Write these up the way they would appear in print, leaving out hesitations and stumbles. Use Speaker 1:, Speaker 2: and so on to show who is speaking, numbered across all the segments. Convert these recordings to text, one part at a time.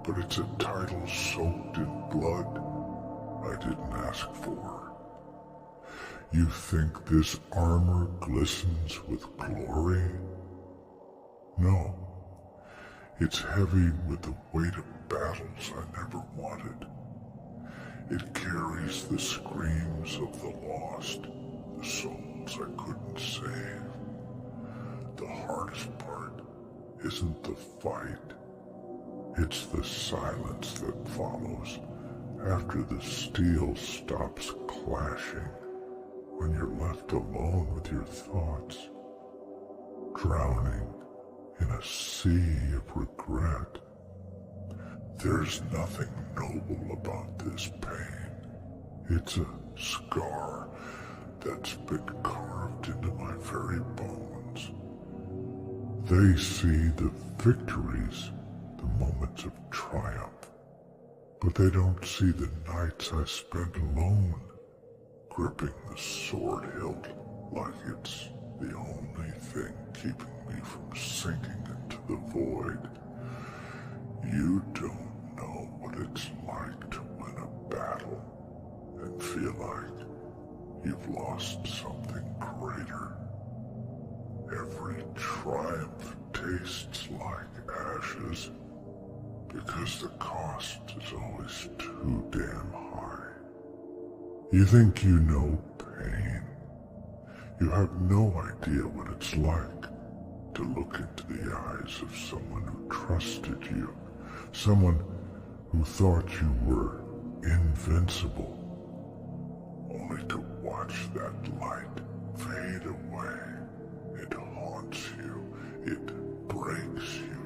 Speaker 1: but it's a title soaked in blood I didn't ask for. You think this armor glistens with glory? No, it's heavy with the weight of battles I never wanted. It carries the screams of the lost, the souls I couldn't save. The hardest part isn't the fight. It's the silence that follows after the steel stops clashing, when you're left alone with your thoughts, drowning in a sea of regret. There's nothing noble about this pain. It's a scar that's been carved into my very bones. They see the victories, the moments of triumph, but they don't see the nights I spent alone, gripping the sword hilt like it's the only thing keeping me from sinking into the void. You don't know what it's like to win a battle and feel like you've lost something greater. Every triumph tastes like ashes because the cost is always too damn high. You think you know pain. You have no idea what it's like to look into the eyes of someone who trusted you, someone who thought you were invincible, only to watch that light fade away. It haunts you, it breaks you.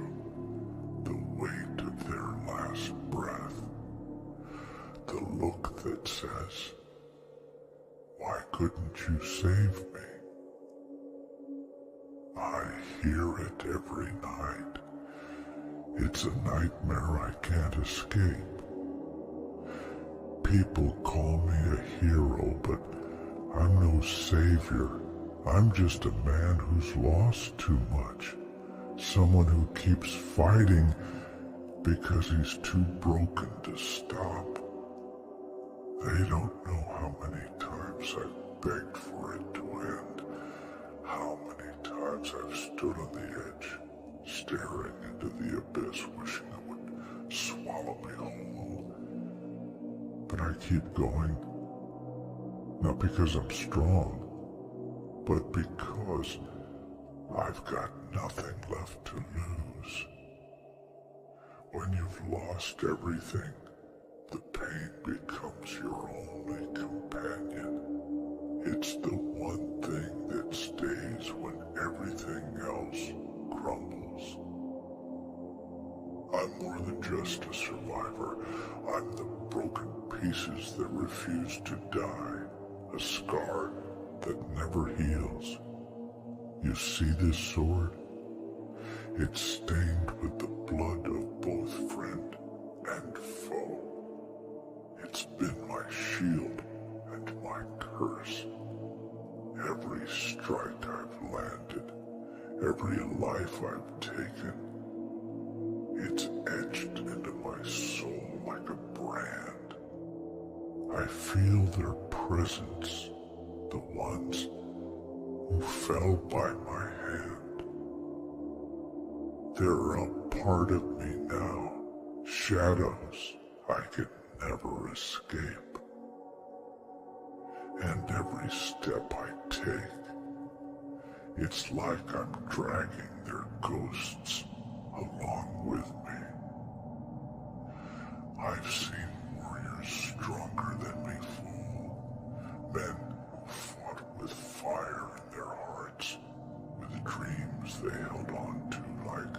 Speaker 1: The weight of their last breath, the look that says, "Why couldn't you save me?" I hear it every night. It's a nightmare I can't escape. People call me a hero, but I'm no savior. I'm just a man who's lost too much. Someone who keeps fighting because he's too broken to stop. They don't know how many times I've begged for it to end, how many times I've stood on the edge, staring into the abyss, wishing it would swallow me whole. But I keep going, not because I'm strong, but because I've got nothing left to lose. When you've lost everything, the pain becomes your only companion. It's the one thing that stays when everything else crumbles. I'm more than just a survivor. I'm the broken pieces that refuse to die, a scar that never heals. You see this sword? It's stained with the blood of both friend and foe. It's been my shield and my curse. Every strike I've landed, every life I've taken, it's etched into my soul like a brand. I feel their presence, the ones who fell by my hand. They're a part of me now, shadows I can never escape. And every step I take, it's like I'm dragging their ghosts along with me. I've seen warriors stronger than me fall, men who fought with fire in their hearts, with dreams they held on to like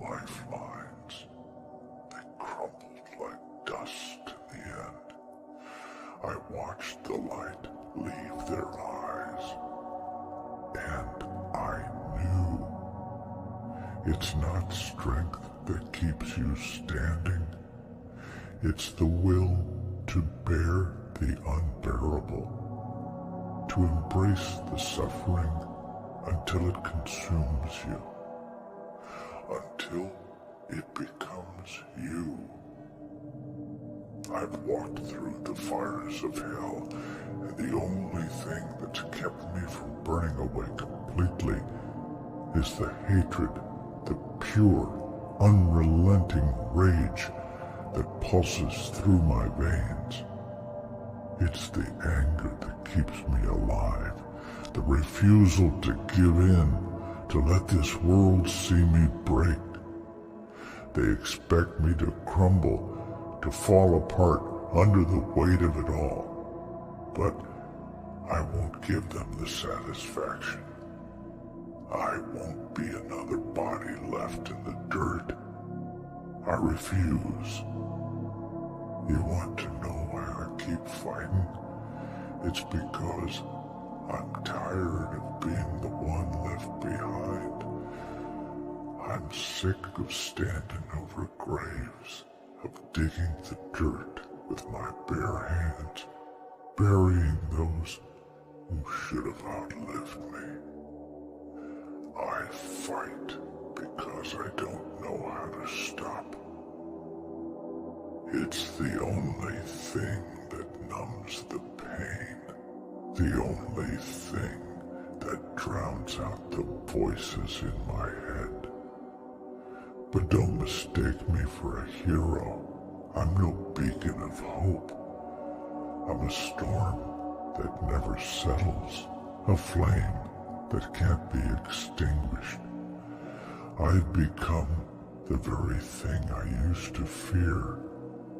Speaker 1: lifelines. They crumbled like dust in the end. I watched the light leave their eyes, and I knew it's not strength that keeps you standing. It's the will to bear the unbearable, to embrace the suffering until it consumes you, until it becomes you. I've walked through the fires of hell, and the only thing that's kept me from burning away completely is the hatred, the pure, unrelenting rage that pulses through my veins. It's the anger that keeps me alive, the refusal to give in, to let this world see me break. They expect me to crumble, to fall apart under the weight of it all. But I won't give them the satisfaction. I won't be another body left in the dirt. I refuse. You want to know why I keep fighting? It's because I'm tired of being the one left behind. I'm sick of standing over graves, of digging the dirt with my bare hands, burying those who should have outlived me. I fight because I don't know how to stop. It's the only thing that numbs the pain, the only thing that drowns out the voices in my head. But don't mistake me for a hero. I'm no beacon of hope. I'm a storm that never settles, a flame that can't be extinguished. I've become the very thing I used to fear,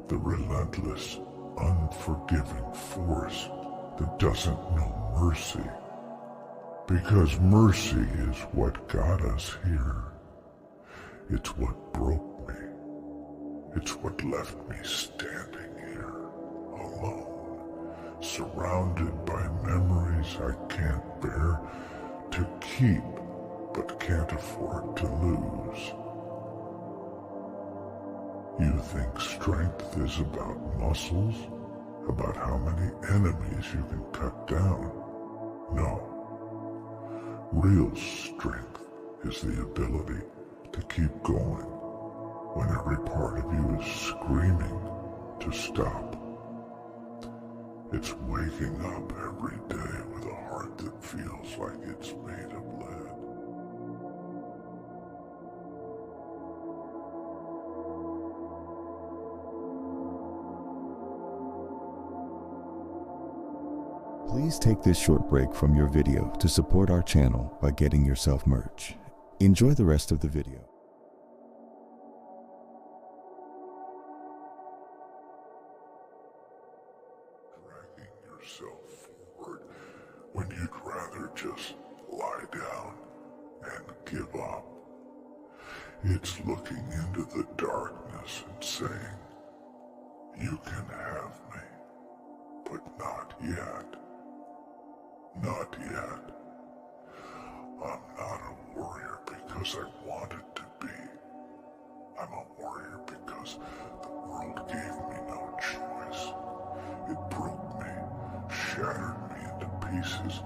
Speaker 1: the relentless, unforgiving force that doesn't know mercy. Because mercy is what got us here. It's what broke me. It's what left me standing here, alone, surrounded by memories I can't bear to keep, but can't afford to lose. You think strength is about muscles, about how many enemies you can cut down? No. Real strength is the ability to keep going when every part of you is screaming to stop. It's waking up every day with a heart that feels like it's made of lead.
Speaker 2: Please take this short break from your video to support our channel by getting yourself merch. Enjoy the rest of the video.
Speaker 1: Dragging yourself forward when you'd rather just lie down and give up. It's looking into the darkness and saying, you can have me, but not yet. Not yet. I'm not a warrior because I wanted to be. I'm a warrior because the world gave me no choice. It broke me, shattered me into pieces,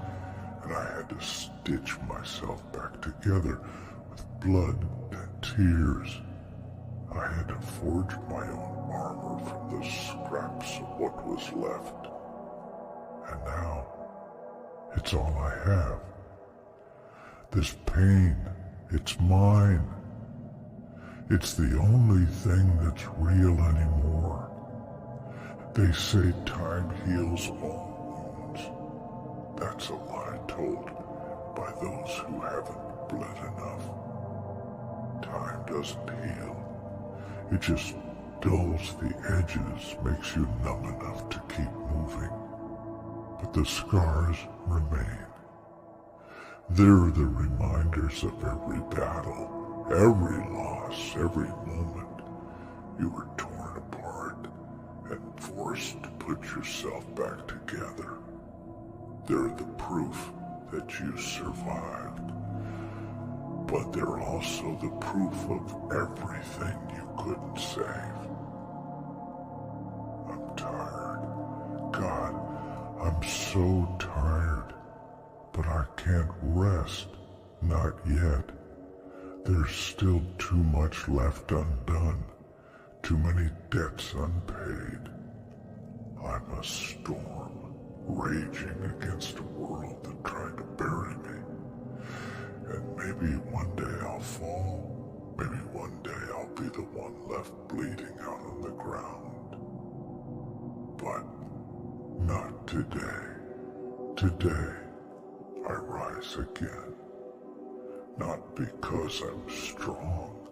Speaker 1: and I had to stitch myself back together with blood and tears. I had to forge my own armor from the scraps of what was left. And now, it's all I have. This pain, it's mine. It's the only thing that's real anymore. They say time heals all wounds. That's a lie told by those who haven't bled enough. Time doesn't heal. It just dulls the edges, makes you numb enough to keep moving. But the scars remain. They're the reminders of every battle, every loss, every moment you were torn apart and forced to put yourself back together. They're the proof that you survived, but they're also the proof of everything you couldn't save. I'm tired. God, I'm so tired, but I can't rest, not yet. There's still too much left undone, too many debts unpaid. I'm a storm raging against a world that tried to bury me. And maybe one day I'll fall. Maybe one day I'll be the one left bleeding out on the ground. But not today. Today, I rise again. Not because I'm strong,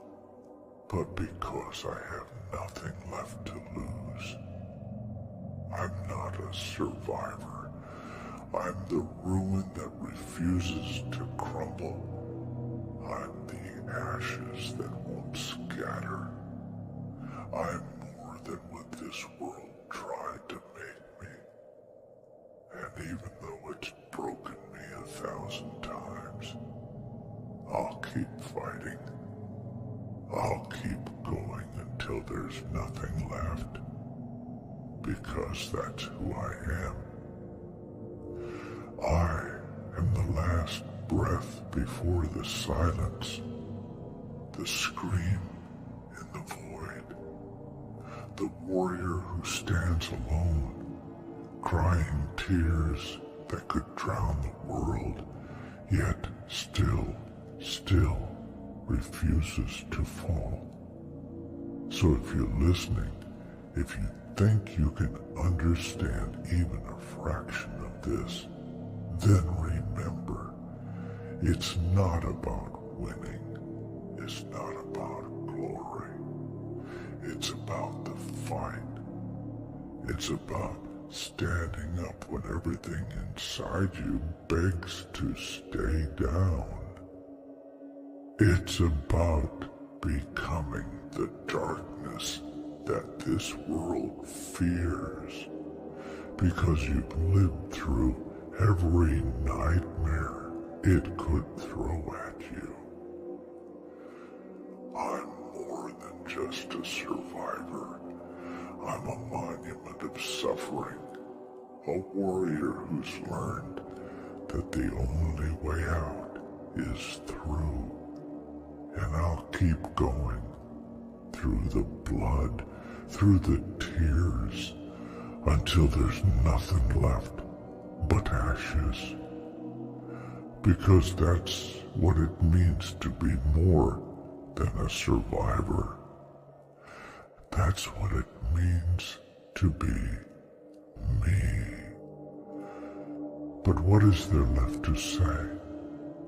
Speaker 1: but because I have nothing left to lose. I'm not a survivor. I'm the ruin that refuses to crumble. I'm the ashes that won't scatter. I'm more than what this world tried to make me. And even though it's broken me 1,000 times, I'll keep fighting. I'll keep going until there's nothing left. Because that's who I am. I am the last breath before the silence, the scream in the void, the warrior who stands alone, crying tears that could drown the world, yet still refuses to fall. So if you're listening, if you think you can understand even a fraction of this, then remember, it's not about winning. It's not about glory. It's about the fight. It's about standing up when everything inside you begs to stay down. It's about becoming the darkness that this world fears, because you've lived through every nightmare it could throw at you. I'm more than just a survivor. I'm a monument of suffering, a warrior who's learned that the only way out is through. And I'll keep going, through the blood, through the tears, until there's nothing left but ashes. Because that's what it means to be more than a survivor. That's what it means to be me. But what is there left to say?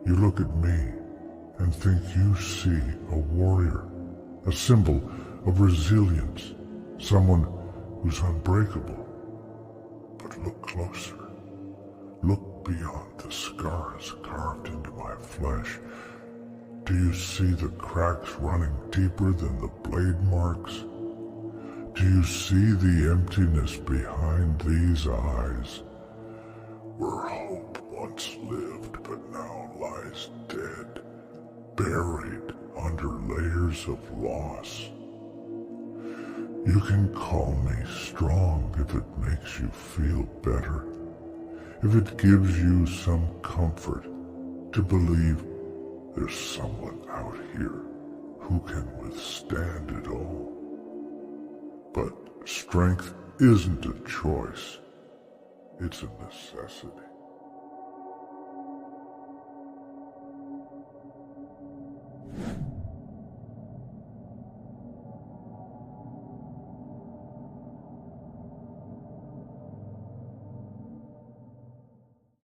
Speaker 1: You look at me and think you see a warrior, a symbol of resilience, someone who's unbreakable. But look closer. Look beyond the scars carved into my flesh. Do you see the cracks running deeper than the blade marks? Do you see the emptiness behind these eyes? Where hope once lived but now lies dead, buried under layers of loss. You can call me strong if it makes you feel better, if it gives you some comfort to believe there's someone out here who can withstand it all. But strength isn't a choice, it's a necessity.